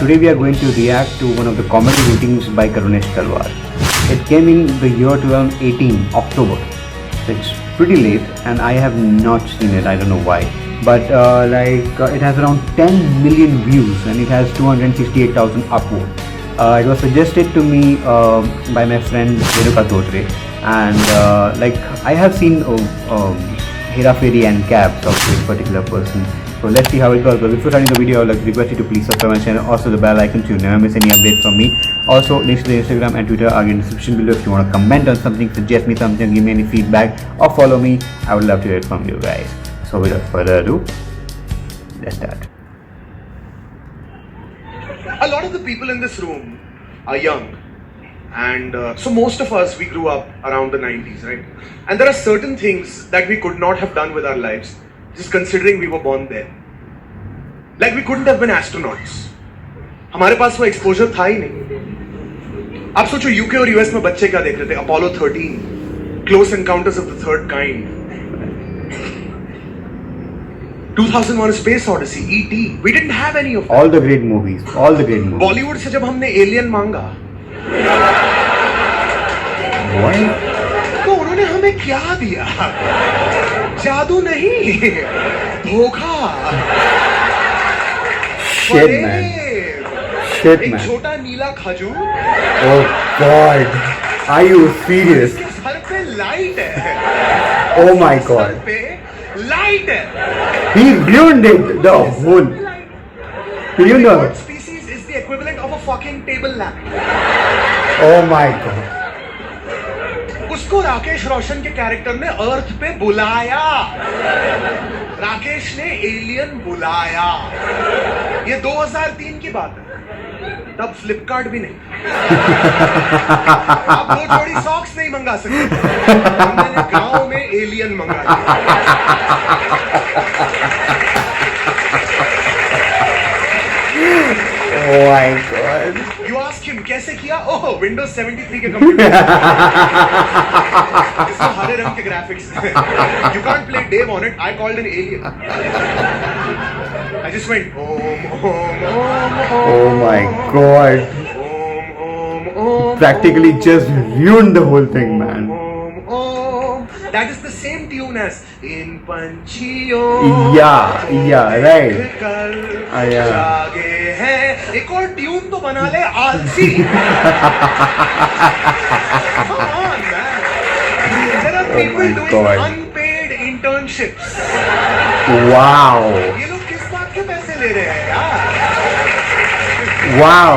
today we are going to react to one of the comedy routines by Karunesh Talwar. It came in the year 2018, October. So it's pretty late and I have not seen it, I don't know why. But it has around 10 million views and it has 268,000 upvotes. It was suggested to me by my friend Renuka Dhotre, and I have seen Hera Fairy and Cabs of this particular person. So let's see how it goes. But before starting the video, I would like to request you to please subscribe my channel, also the bell icon to never miss any update from me. Also, links to the Instagram and Twitter are in the description below. If you want to comment on something, suggest me something, give me any feedback, or follow me, I would love to hear it from you guys. So without further ado, let's start. A lot of the people in this room are young, and so most of us, we grew up around the 90s, right? And there are certain things that we could not have done with our lives, just considering we were born there. Like we couldn't have been astronauts. हमारे पास वो exposure था ही नहीं. आप सोचो UK और US में बच्चे क्या देख रहे थे? Apollo 13, close encounters of the third kind, 2001 Space Odyssey, E.T. We didn't have any of that. All the great movies. Bollywood से जब हमने एलियन मांगा, तो उन्होंने हमें क्या दिया? जादू नहीं, धोखा. Shit, man. एक छोटा नीला खजूर. Oh God, are you serious? इसके सर पे लाइट है. Oh my God. सर पे लाइट है. He ruined it, the whole. You know. What species is the equivalent of a fucking table lamp? Oh my God. उसको राकेश रोशन के character ने अर्थ पे बुलाया. राकेश ने एलियन बुलाया. ये 2003 की बात है. तब फ्लिपकार्ट भी नहीं. आप 2 जोड़ी सॉक्स नहीं मंगा सकते. हमने गांव में एलियन मंगाया. Oh my God. You ask him कैसे किया? ओह, Windows 73 के कंप्यूटर. इसमें हरे रंग के graphics. You can't play Dave on it. I called an alien. I just went om. Oh my God. Om. Practically just ruined the whole thing, man. Om. That is the same tune as in पंछियों. Yeah, right. Yeah. जागे हैं. एक और tune तो बना ले आलसी. Come on, man. There are people doing God. unpaid internships. Wow. ये लोग किस बात के पैसे ले रहे हैं यार? Wow.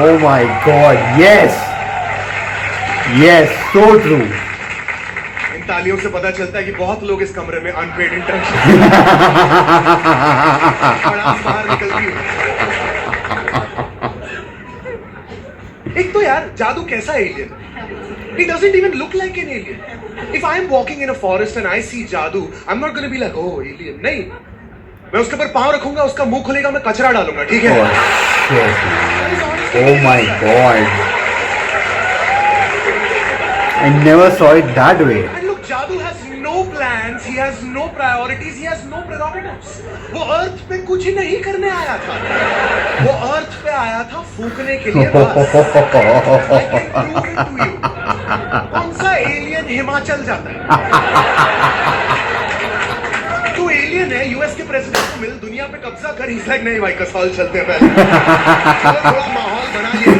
Oh my God. Yes, so true. इन तालियों से पता चलता है कि बहुत लोग इस कमरे में अनपेड इंटर्नशिप बाहर निकलती है. एक तो यार जादू कैसा alien? He doesn't even look like an alien. If I am walking in a forest and I see जादू, I'm not going to be like, oh alien. नहीं, मैं उसके ऊपर पांव रखूंगा, उसका मुंह खुलेगा, मैं कचरा डालूंगा. ठीक है? Oh my God. I never saw it that way. And look, जादू has no plans, he has no priorities, he has no prerogatives. वो अर्थ पे कुछ ही नहीं करने आया था. वो अर्थ पे आया था फूकने के लिए बस. I can prove it to you. कौन सा एलियन हिमाचल जाता है? तू एलियन है, यूएस के प्रेसिडेंट को मिल, दुनिया पे कब्जा कर. He's like, नहीं भाई, कसौल चलते हैं पहले. थोड़ा माहौल बना लिया.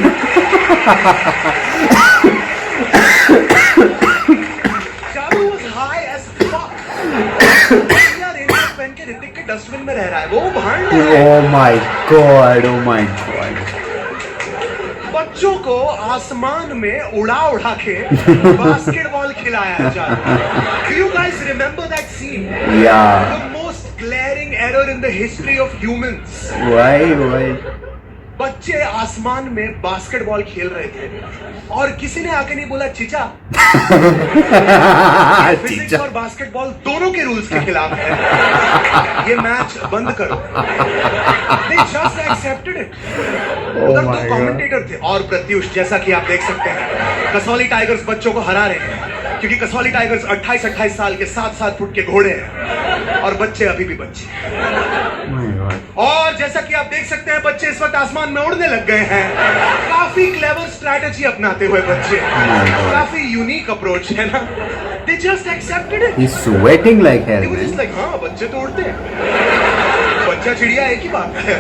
जादू was high as fuck. यार एलियन पहन के ऋतिक के डस्टबिन में रह रहा है. वो भांड है. Oh my God. बच्चों को आसमान में उड़ा के बास्केटबॉल खिलाया जाता है. Do you guys remember that scene? Yeah. The most glaring error in the history of humans. Why? बच्चे आसमान में बास्केटबॉल खेल रहे थे और किसी ने आके नहीं बोला चिचा. फिजिक्स और बास्केटबॉल दोनों के रूल्स के खिलाफ है, ये मैच बंद करो. They just accepted it. उधर दो कमेंटेटर थे और प्रत्युष, जैसा कि आप देख सकते हैं, कसौली टाइगर्स बच्चों को हरा रहे हैं. क्योंकि कसौली टाइगर्स 28-28 साल के 7-7 फुट के घोड़े हैं और बच्चे अभी भी बच्चे। My God. और जैसा कि आप देख सकते हैं बच्चे इस वक्त आसमान में उड़ने लग गए हैं। काफी क्लेवर स्ट्रैटेजी अपनाते हुए बच्चे, काफी यूनिक अप्रोच है ना। They just accepted it. He's sweating like hell, They were just man. like, हाँ बच्चे तो उड़ते हैं, बच्चा चिड़िया एक ही बात है,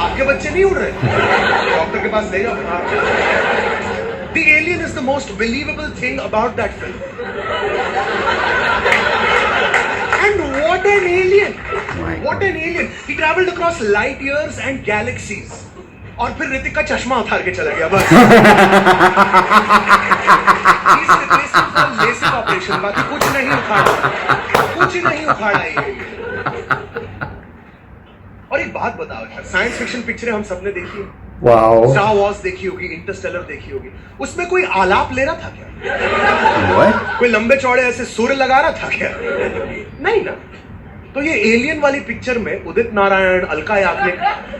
आपके बच्चे नहीं उड़ रहे, डॉक्टर के पास ले जाओ। The alien is the most believable thing about that film. And what an alien! My What an alien! He traveled across light years and galaxies. और फिर ऋतिक का चश्मा उतार के चला गया बस। He's replacing for LASIK operation, बाकी कुछ नहीं उखाड़ा, कुछ नहीं उखाड़ा ये। और एक बात बताओ यार, साइंस फिक्शन पिक्चरें हम सबने देखी है। Wow. स्टार वॉर्स देखी होगी, इंटरस्टेलर देखी होगी, उसमें कोई आलाप ले रहा था क्या? What? कोई लंबे चौड़े ऐसे सुर लगा रहा था क्या? नहीं ना। तो ये एलियन वाली पिक्चर में उदित नारायण, अलका याग्निक,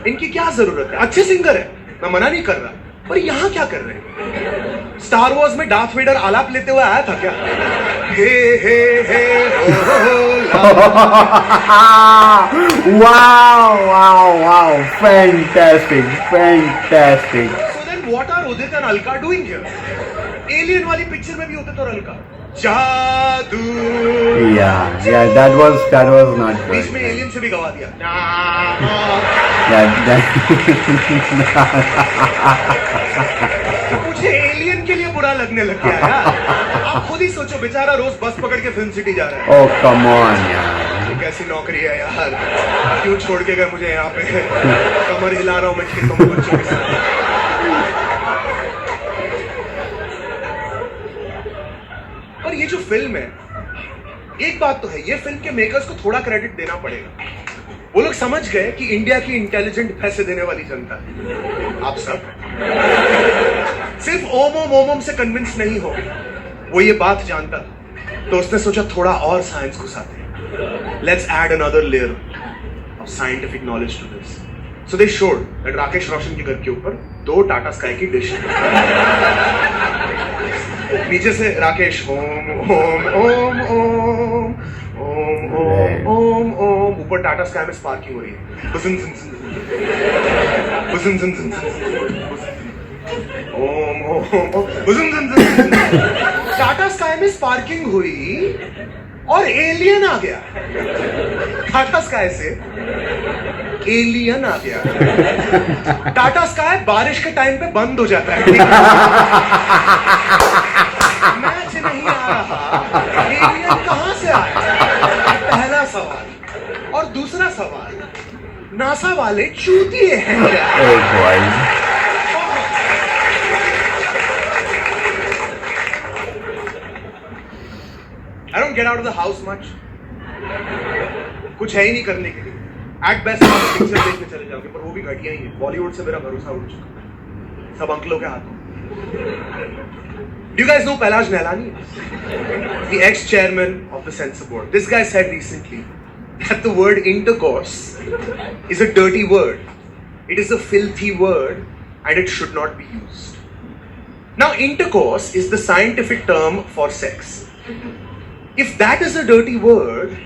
इनकी क्या जरूरत है? अच्छे सिंगर है, मैं मना नहीं कर रहा, पर यहाँ क्या कर रहे हैं? स्टार वॉर्स में डार्थ वेडर आलाप लेते हुए आया था क्या? हे हे हे Wow. Fantastic. So then what are Udit and Alka doing here? Alien वाली पिक्चर में भी Udit और Alka जादू। Yeah, that was not good. बीच में एलियन से भी गवा दिया। मुझे एलियन के लिए बुरा लगने लग गया यार। आप खुद ही सोचो, बेचारा रोज बस पकड़ के फिल्म सिटी जा रहा है। Oh, come on, यार। ये कैसी नौकरी है यार, क्यों छोड़ के गए मुझे यहाँ पे? कमर हिला रहा हूँ मैं खेतों में बच्चों के साथ। और ये जो फिल्म है, एक बात तो है, ये फिल्म के मेकर्स को थोड़ा क्रेडिट देना पड़ेगा। वो लोग समझ गए कि इंडिया की इंटेलिजेंट पैसे देने वाली जनता है, आप सब। सिर्फ ओम ओम से कन्विंस नहीं हो, वो ये बात जानता, तो उसने सोचा थोड़ा और साइंस घुसाते हैं। Let's add another layer of scientific knowledge to this. So they showed that Rakesh Roshan के घर के ऊपर 2 टाटा स्काई की डिश है। नीचे से राकेश ओम ओम ओम ओम ओम ओम ओम ओम, ऊपर टाटा स्काई में स्पार्किंग हो रही है। बुजुन जुन जुन, बुजुन जुन जुन, ओम ओम ओम, बुजुन जुन जुन। टाटा स्काई में स्पार्किंग हुई और एलियन आ गया। टाटा स्काई से एलियन आ गया। टाटा स्काई बारिश के टाइम पे बंद हो जाता है। मैच नहीं आ रहा, एलियन कहां से आया? पहला सवाल। और दूसरा सवाल, नासा वाले चूतिए हैं क्या? Oh boy. I don't get out of the house much. कुछ है ही नहीं करने के लिए। At best आप पिक्चर देखने चले जाओगे, पर वो भी घटिया ही है। बॉलीवुड से मेरा भरोसा उठ चुका है, सब अंकलों के हाथों। Do you guys know Pelaj Nailani? The ex-chairman of the censor board. This guy said recently that the word intercourse is a dirty word. It is a filthy word and it should not be used. Now, intercourse is the scientific term for sex. If that is a dirty word,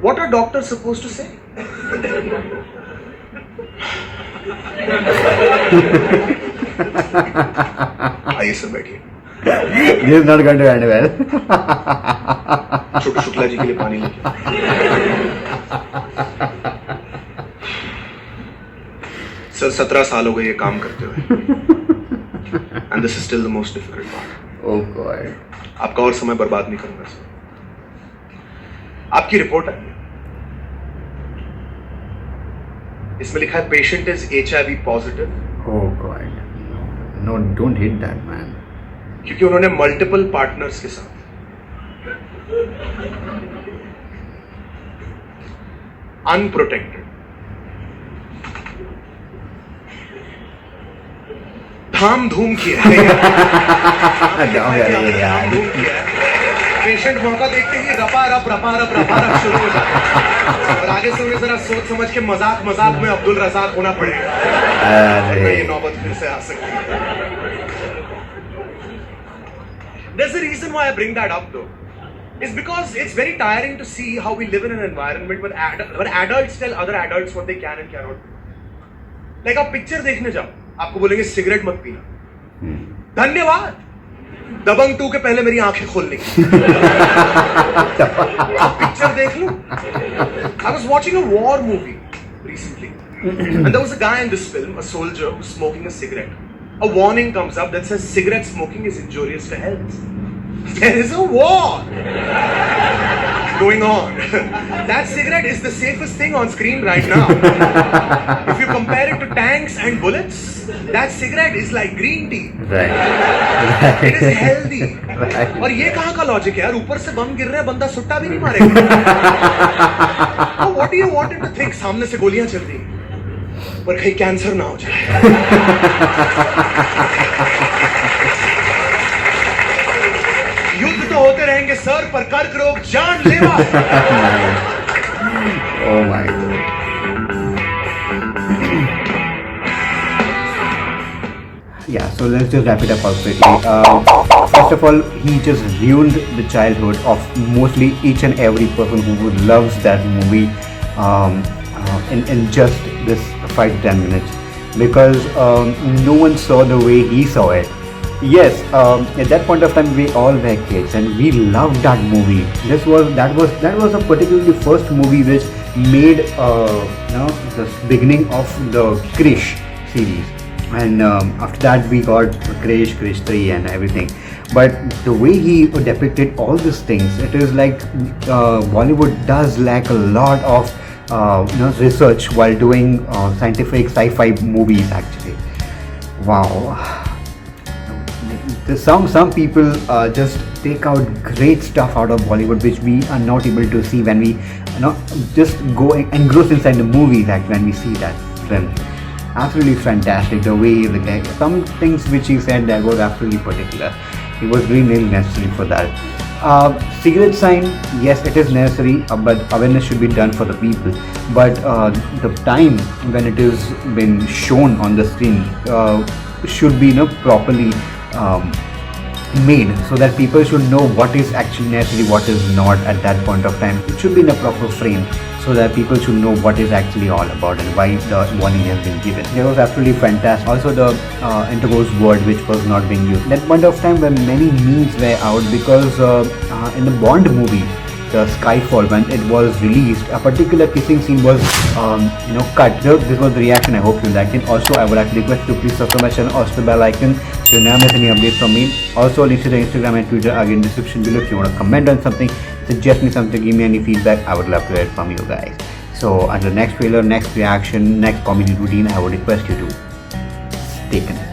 what are doctors supposed to say? आइए सब बैठिए। This is not going to end well. छोटू शुक्ला जी के लिए पानी लेके। Sir 17 साल हो गए ये काम करते हुए, and this is still the most difficult part. Oh God. आपका और समय बर्बाद नहीं करूंगा सर। आपकी रिपोर्ट आई, इसमें लिखा है patient is HIV positive. Oh God. No, don't hit that, man. क्योंकि उन्होंने मल्टीपल पार्टनर्स के साथ अनप्रोटेक्टेड धाम धूम किया है। पेशेंट मौका देखते ही रपा रप शुरू हो जाता है। और आगे से उन्हें जरा सोच समझ के मजाक में अब्दुल रज़ाक होना पड़ेगा। ये नौबत फिर से आ सकती है। There's a reason why I bring that up though. It's because it's very tiring to see how we live in an environment where adults tell other adults what they can and cannot do. Like आप picture देखने जाओ, आपको बोलेंगे cigarette मत पीना. धन्यवाद. दबंग 2 के पहले मेरी आंखें खोलने की. पिक्चर देख लो. I was watching a war movie recently, and there was a guy in this film, a soldier who's smoking a cigarette. A warning comes up that says cigarette smoking is injurious to health. There is a war going on. That cigarette is the safest thing on screen right now. If you compare it to tanks and bullets, that cigarette is like green tea. Right. It is healthy. Right. और ये कहाँ का logic है यार? ऊपर से बम गिर रहा है, बंदा सुट्टा भी नहीं मारेगा. Oh, what do you want him to think? सामने से गोलियां चल रही हैं, पर कहीं कैंसर ना हो जाए. युद्ध तो होते रहेंगे सर, पर कर्क रोग जानलेवा है. Oh my God. Yeah, so let's just wrap it up quickly. First of all, he just ruined the childhood of mostly each and every person who loves that movie in just this 5-10 minutes, because no one saw the way he saw it. Yes, at that point of time we all were kids and we loved that movie. That was a particularly first movie which made the beginning of the Krish series, and after that we got Krish 3 and everything. But the way he depicted all these things, it is like Bollywood does lack a lot of research while doing scientific sci-fi movies actually. Wow. Some people just take out great stuff out of Bollywood which we are not able to see when we just go engrossed inside the movies. Like when we see that film, absolutely fantastic. The way some things which he said that was absolutely particular. It was really necessary for that. Cigarette sign, yes, it is necessary, but awareness should be done for the people. But the time when it is been shown on the screen should be properly made, so that people should know what is actually necessary, what is not at that point of time. It should be in a proper frame, so that people should know what is actually all about and why the warning has been given. It was absolutely fantastic. Also the intercourse word which was not being used. That point of time when many memes were out, because in the Bond movie, the Skyfall, when it was released, a particular kissing scene was cut. This was the reaction. I hope you liked it. Also, I would like to request you to please subscribe my channel, also the bell icon, so you never miss any updates from me. Also, links to the Instagram and Twitter again in the description below. If you want to comment on something, suggest me something, give me any feedback, I would love to hear it from you guys. So until next trailer, next reaction, next comedy routine, I would request you to stay connected.